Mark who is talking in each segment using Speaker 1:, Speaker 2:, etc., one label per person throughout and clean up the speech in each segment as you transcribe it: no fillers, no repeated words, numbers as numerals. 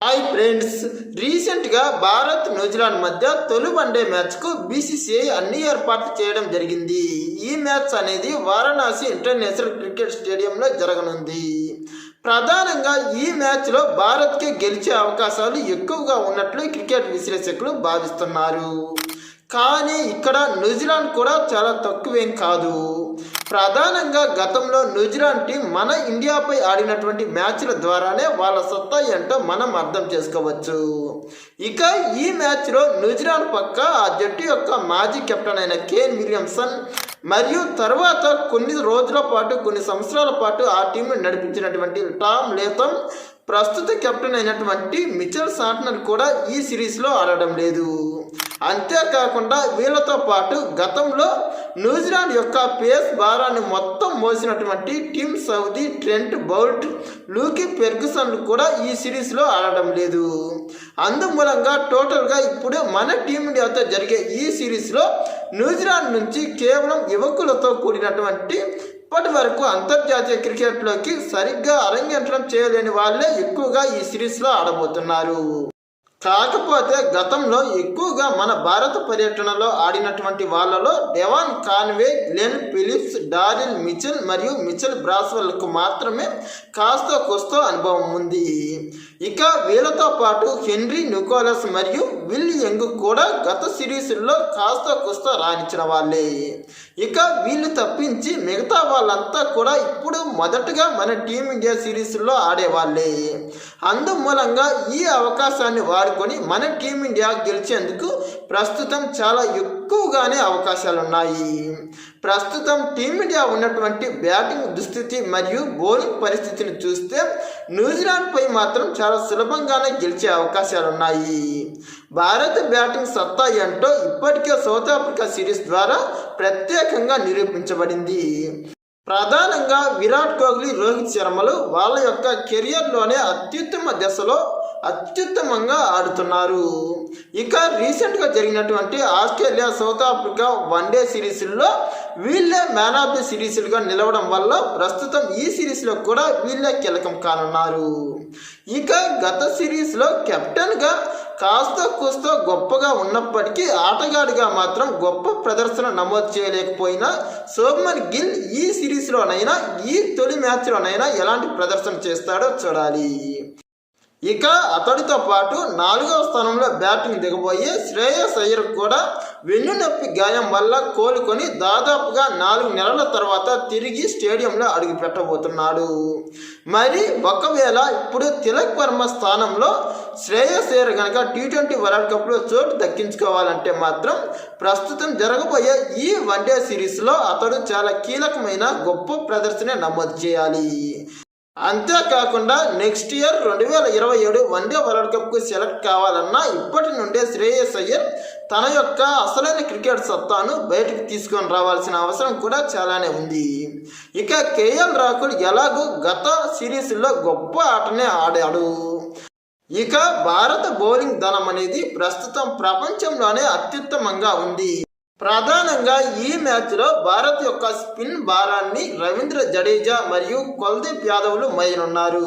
Speaker 1: Hi friends, రీసెంట్గా Bharat New Zealand మధ్య తొలి వన్డే మ్యాచ్కు బీసీసీఐ అన్ని ఏర్పాట్లు చేయడం జరిగింది. ఈ మ్యాచ్ అనేది వారణాసి ఇంటర్నేషనల్ క్రికెట్ స్టేడియంలో జరగనుంది. ప్రధానంగా ఈ మ్యాచ్లో భారత్కి గెలిచే అవకాశాలు ఎక్కువగా ఉన్నట్లు క్రికెట్ విశ్లేషకులు భావిస్తున్నారు. కానీ ఇక్కడ న్యూజిలాండ్ కూడా చాలా తక్కువేం కాదు. ప్రధానంగా గతంలో న్యూజిలాండ్ టీం మన ఇండియాపై ఆడినటువంటి మ్యాచ్ల ద్వారానే వాళ్ళ సత్తా ఏంటో మనం అర్థం చేసుకోవచ్చు. ఇక ఈ మ్యాచ్లో న్యూజిలాండ్ పక్క ఆ జట్టు యొక్క మాజీ కెప్టెన్ అయిన కేన్ విలియమ్సన్ మరియు తర్వాత కొన్ని రోజుల పాటు కొన్ని సంవత్సరాల పాటు ఆ టీంను నడిపించినటువంటి టామ్ లేథమ్ ప్రస్తుత కెప్టెన్ అయినటువంటి మిచెల్ సాంట్నర్ కూడా ఈ సిరీస్లో ఆడడం లేదు. అంతేకాకుండా వీళ్ళతో పాటు గతంలో న్యూజిలాండ్ యొక్క పేస్ భారాన్ని మొత్తం మోసినటువంటి Tim Southee, Trent Boult, Lockie ఫెర్గుసన్లు కూడా ఈ సిరీస్లో ఆడడం లేదు. అందుమూలంగా టోటల్గా ఇప్పుడు మన టీమిండియాతో జరిగే ఈ సిరీస్లో న్యూజిలాండ్ నుంచి కేవలం యువకులతో కూడినటువంటి ఇప్పటి వరకు అంతర్జాతీయ క్రికెట్లోకి సరిగ్గా అరంగేట్రం చేయలేని వాళ్ళే ఎక్కువగా ఈ సిరీస్లో ఆడబోతున్నారు. కాకపోతే గతంలో ఎక్కువగా మన భారత పర్యటనలో ఆడినటువంటి వాళ్ళలో Devon Conway, Glenn Phillips, Daryl Mitchell మరియు మిచెల్ బ్రాస్వెల్కు మాత్రమే కాస్త కోస్తో అనుభవం ఉంది. ఇక వీళ్ళతో పాటు హెన్రీ నికోలస్ మరియు విల్ యంగ్ కూడా గత సిరీస్ల్లో కాస్త కోస్తో రాణించిన వాళ్ళే. ఇక వీళ్ళు తప్పించి మిగతా వాళ్ళంతా కూడా ఇప్పుడు మొదటగా మన టీమిండియా సిరీస్లో ఆడేవాళ్ళే. అందుమూలంగా ఈ అవకాశాన్ని వాడుకొని మన టీమిండియా గెలిచేందుకు ప్రస్తుతం చాలా ఎక్కువగానే అవకాశాలున్నాయి. ప్రస్తుతం టీమిండియా ఉన్నటువంటి బ్యాటింగ్ దుస్థితి మరియు బౌలింగ్ పరిస్థితిని చూస్తే న్యూజిలాండ్పై మాత్రం చాలా సులభంగానే గెలిచే అవకాశాలున్నాయి. భారత బ్యాటింగ్ సత్తా ఏంటో ఇప్పటికే సౌత్ ఆఫ్రికా సిరీస్ ద్వారా ప్రత్యేకంగా నిరూపించబడింది. ప్రధానంగా విరాట్ కోహ్లీ, రోహిత్ శర్మలు వాళ్ళ యొక్క కెరియర్లోనే అత్యుత్తమ దశలో అత్యుత్తమంగా ఆడుతున్నారు. ఇక రీసెంట్గా జరిగినటువంటి ఆస్ట్రేలియా, సౌత్ ఆఫ్రికా వన్డే సిరీస్ల్లో వీళ్ళే మ్యాన్ ఆఫ్ ది సిరీస్లుగా నిలవడం వల్ల ప్రస్తుతం ఈ సిరీస్లో కూడా వీళ్ళే కీలకం కానున్నారు. ఇక గత సిరీస్లో కెప్టెన్గా కాస్త కూస్తో గొప్పగా ఉన్నప్పటికీ ఆటగాడిగా మాత్రం గొప్ప ప్రదర్శన నమోదు చేయలేకపోయినా శుభ్మన్ గిల్ ఈ సిరీస్లోనైనా ఈ తొలి మ్యాచ్లోనైనా ఎలాంటి ప్రదర్శన చేస్తాడో చూడాలి. ఇక అతడితో పాటు 4వ స్థానంలో బ్యాటింగ్ దిగబోయే శ్రేయస్ అయ్యర్ కూడా వెన్నునొప్పి గాయం వల్ల కోలుకొని దాదాపుగా 4 నెలల తర్వాత తిరిగి స్టేడియంలో అడుగు పెట్టబోతున్నాడు. మరి ఒకవేళ ఇప్పుడు తిలక్ వర్మ స్థానంలో శ్రేయస్ అయ్యర్ కనుక T20 వరల్డ్ కప్లో చోటు దక్కించుకోవాలంటే మాత్రం ప్రస్తుతం జరగబోయే ఈ వన్డే సిరీస్లో అతడు చాలా కీలకమైన గొప్ప ప్రదర్శన నమోదు చేయాలి. అంతేకాకుండా నెక్స్ట్ ఇయర్ 2027 వన్డే వరల్డ్ కప్కు సెలెక్ట్ కావాలన్నా ఇప్పటి నుండే శ్రేయస్ అయ్యర్ తన యొక్క అసలైన క్రికెట్ సత్తాను బయటకు తీసుకొని రావాల్సిన అవసరం కూడా చాలానే ఉంది. ఇక కేఎల్ రాహుల్ ఎలాగో గత సిరీస్లో గొప్ప ఆటనే ఆడాడు. ఇక భారత బౌలింగ్ దళం అనేది ప్రస్తుతం ప్రపంచంలోనే అత్యుత్తమంగా ఉంది. ప్రధానంగా ఈ మ్యాచ్లో భారత్ యొక్క స్పిన్ భారాన్ని రవీంద్ర జడేజా మరియు కుల్దీప్ యాదవ్లు మోయనున్నారు.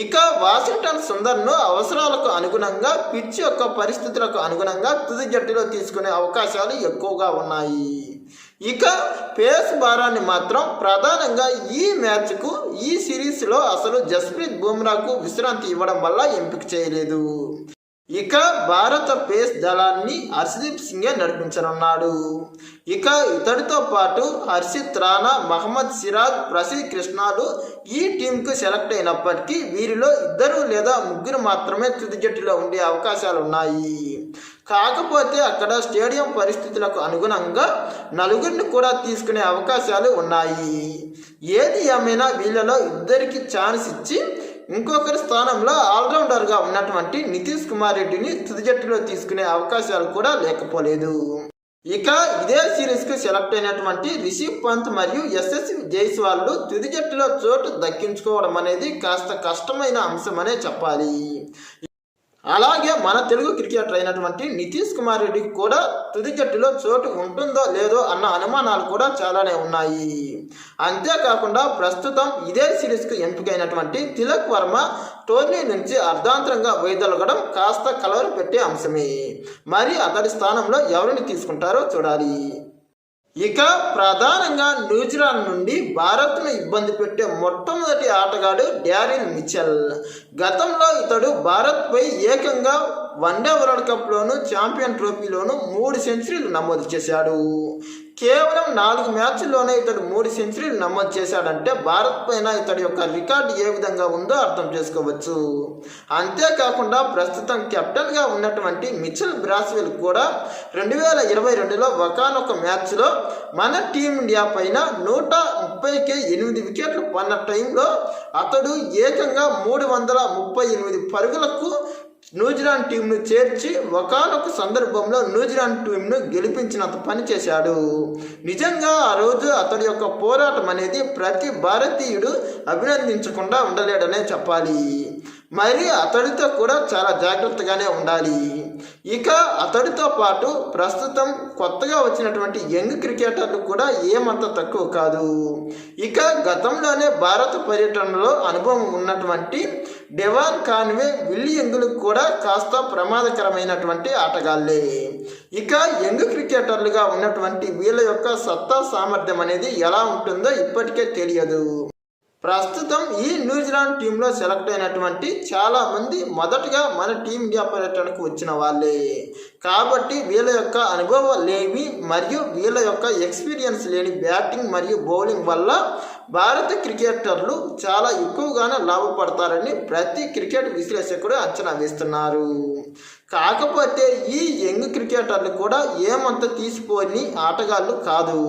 Speaker 1: ఇక వాషింగ్టన్ సుందర్ను అవసరాలకు అనుగుణంగా పిచ్ యొక్క పరిస్థితులకు అనుగుణంగా తుది జట్టులో తీసుకునే అవకాశాలు ఎక్కువగా ఉన్నాయి. ఇక పేస్ భారాన్ని మాత్రం ప్రధానంగా ఈ మ్యాచ్కు ఈ సిరీస్లో అసలు జస్ప్రీత్ బుమ్రాకు విశ్రాంతి ఇవ్వడం వల్ల ఎంపిక చేయలేదు. ఇక భారత పేస్ దళాన్ని హర్షదీప్ సింగే నడిపించనున్నాడు. ఇక ఇతడితో పాటు హర్షిత్ రాణా, మహమ్మద్ సిరాజ్, ప్రసిద్ కృష్ణాలు ఈ టీంకు సెలెక్ట్ అయినప్పటికీ వీరిలో 2 లేదా 3 మాత్రమే తుది జట్టులో ఉండే అవకాశాలు ఉన్నాయి. కాకపోతే అక్కడ స్టేడియం పరిస్థితులకు అనుగుణంగా 4 కూడా తీసుకునే అవకాశాలు ఉన్నాయి. ఏది ఏమైనా వీళ్ళలో 2కి ఛాన్స్ ఇచ్చి ఇంకొకరి స్థానంలో ఆల్రౌండర్గా ఉన్నటువంటి నితీష్ కుమార్ రెడ్డిని తుది జట్టులో తీసుకునే అవకాశాలు కూడా లేకపోలేదు. ఇక ఇదే సిరీస్కు సెలెక్ట్ అయినటువంటి రిషబ్ పంత్ మరియు యశస్వి జైస్వాల్ తుది జట్టులో చోటు దక్కించుకోవడం అనేది కాస్త కష్టమైన అంశమనే చెప్పాలి. అలాగే మన తెలుగు క్రికెటర్ అయినటువంటి నితీష్ కుమార్ రెడ్డికి కూడా తుది జట్టులో చోటు ఉంటుందో లేదో అన్న అనుమానాలు కూడా చాలానే ఉన్నాయి. అంతేకాకుండా ప్రస్తుతం ఇదే సిరీస్కు ఎంపికైనటువంటి తిలక్ వర్మ టోర్నీ నుంచి అర్ధాంతరంగా వైదొలగడం కాస్త కలవరం పెట్టే అంశమే. మరి అతడి స్థానంలో ఎవరిని తీసుకుంటారో చూడాలి. ఇక ప్రధానంగా న్యూజిలాండ్ నుండి భారత్ను ఇబ్బంది పెట్టే మొట్టమొదటి ఆటగాడు డ్యారిల్ మిచెల్. గతంలో ఇతడు భారత్పై ఏకంగా వన్డే వరల్డ్ కప్లోను ఛాంపియన్ ట్రోఫీలోను 3 సెంచరీలు నమోదు చేశాడు. కేవలం 4 మ్యాచ్ల్లోనే ఇతడు 3 సెంచరీలు నమోదు చేశాడంటే భారత్ పైన ఇతడి యొక్క రికార్డు ఏ విధంగా ఉందో అర్థం చేసుకోవచ్చు. అంతేకాకుండా ప్రస్తుతం కెప్టెన్గా ఉన్నటువంటి మిచెల్ బ్రాస్వెల్ కూడా 2022లో ఒకానొక మ్యాచ్లో మన టీమిండియా పైన 130కే 8 వికెట్లు పన్న టైంలో అతడు ఏకంగా 338 పరుగులకు న్యూజిలాండ్ టీంను చేర్చి ఒకానొక సందర్భంలో న్యూజిలాండ్ టీంను గెలిపించినంత పని చేశాడు. నిజంగా ఆ రోజు అతడి యొక్క పోరాటం అనేది ప్రతి భారతీయుడు అభినందించకుండా ఉండలేడనే చెప్పాలి. మరి అతడితో కూడా చాలా జాగ్రత్తగానే ఉండాలి. ఇక అతడితో పాటు ప్రస్తుతం కొత్తగా వచ్చినటువంటి యంగ్ క్రికెటర్లు కూడా ఏమంత తక్కువ కాదు. ఇక గతంలోనే భారత పర్యటనలో అనుభవం ఉన్నటువంటి డెవాన్ కాన్వే, విల్లీ యంగులకు కూడా కాస్త ప్రమాదకరమైనటువంటి ఆటగాళ్లే. ఇక యంగ్ క్రికెటర్లుగా ఉన్నటువంటి వీళ్ళ యొక్క సత్తా సామర్థ్యం అనేది ఎలా ఉంటుందో ఇప్పటికే తెలియదు. ప్రస్తుతం ఈ న్యూజిలాండ్ టీంలో సెలెక్ట్ అయినటువంటి చాలామంది మొదటగా మన టీమిండియా పర్యటనకు వచ్చిన వాళ్ళే. కాబట్టి వీళ్ళ యొక్క అనుభవం లేని మరియు వీళ్ళ యొక్క ఎక్స్పీరియన్స్ లేని బ్యాటింగ్ మరియు బౌలింగ్ వల్ల భారత క్రికెటర్లు చాలా ఎక్కువగానే లాభపడతారని ప్రతి క్రికెట్ విశ్లేషకుడు అంచనా వేస్తున్నారు. కాకపోతే ఈ యంగ్ క్రికెటర్లు కూడా ఏమంత తీసిపోని ఆటగాళ్ళు కాదు.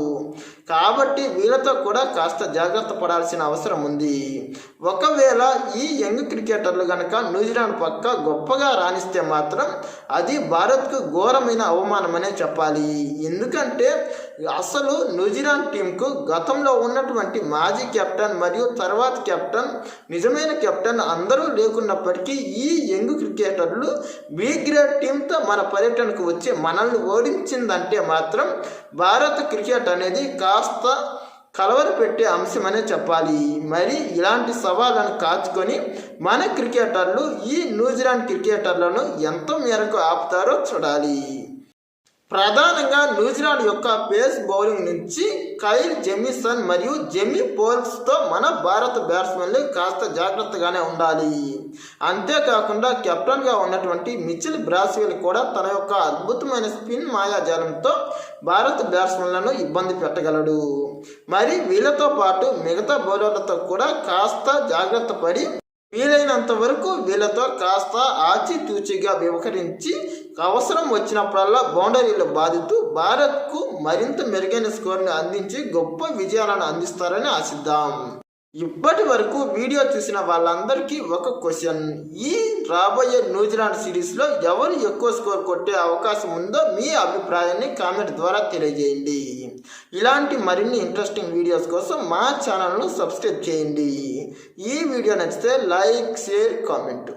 Speaker 1: కాబట్టి వీళ్ళతో కూడా కాస్త జాగ్రత్త పడాల్సిన అవసరం ఉంది. ఒకవేళ ఈ యంగ్ క్రికెటర్లు కనుక న్యూజిలాండ్ పక్క గొప్పగా రాణిస్తే మాత్రం అది భారత్కు ఘోరమైన అవమానమనే చెప్పాలి. ఎందుకంటే అసలు న్యూజిలాండ్ టీంకు గతంలో ఉన్నటువంటి మాజీ కెప్టెన్ మరియు తర్వాత కెప్టెన్, నిజమైన కెప్టెన్ అందరూ లేకున్నప్పటికీ ఈ యంగ్ క్రికెటర్లు బి గ్రేడ్ టీంతో మన పర్యటనకు వచ్చి మనల్ని ఓడించిందంటే మాత్రం భారత క్రికెట్ అనేది కాస్త కలవర పెట్టే అంశమనే చెప్పాలి. మరి ఇలాంటి సవాళ్ళను కాచుకొని మన క్రికెటర్లు ఈ న్యూజిలాండ్ క్రికెటర్లను ఎంత మేరకు ఆపుతారో చూడాలి. ప్రధానంగా న్యూజిలాండ్ యొక్క పేస్ బౌలింగ్ నుంచి కైల్ జెమిసన్ మరియు జెమీ పోల్స్తో మన భారత బ్యాట్స్మెన్లు కాస్త జాగ్రత్తగానే ఉండాలి. అంతేకాకుండా కెప్టెన్గా ఉన్నటువంటి మిచెల్ బ్రాస్వెల్ కూడా తన యొక్క అద్భుతమైన స్పిన్ మాయాజాలంతో భారత బ్యాట్స్మెన్లను ఇబ్బంది పెట్టగలడు. మరి వీళ్ళతో పాటు మిగతా బౌలర్లతో కూడా కాస్త జాగ్రత్త పడి వీలైనంత వరకు వీళ్ళతో కాస్త ఆచితూచిగా వ్యవహరించి అవసరం వచ్చినప్పుడల్లా బౌండరీలు బాదుతూ భారత్కు మరింత మెరుగైన స్కోర్ని అందించి గొప్ప విజయాలను అందిస్తారని ఆశిద్దాం. ఇప్పటి వరకు వీడియో చూసిన వాళ్ళందరికీ ఒక క్వశ్చన్: ఈ రాబోయే న్యూజిలాండ్ సిరీస్లో ఎవరు ఎక్కువ స్కోర్ కొట్టే అవకాశం ఉందో మీ అభిప్రాయాన్ని కామెంట్ ద్వారా తెలియజేయండి. ఇలాంటి మరిన్ని ఇంట్రెస్టింగ్ వీడియోస్ కోసం మా ఛానల్ను సబ్స్క్రైబ్ చేయండి. ఈ వీడియో నచ్చితే లైక్, షేర్, కామెంట్.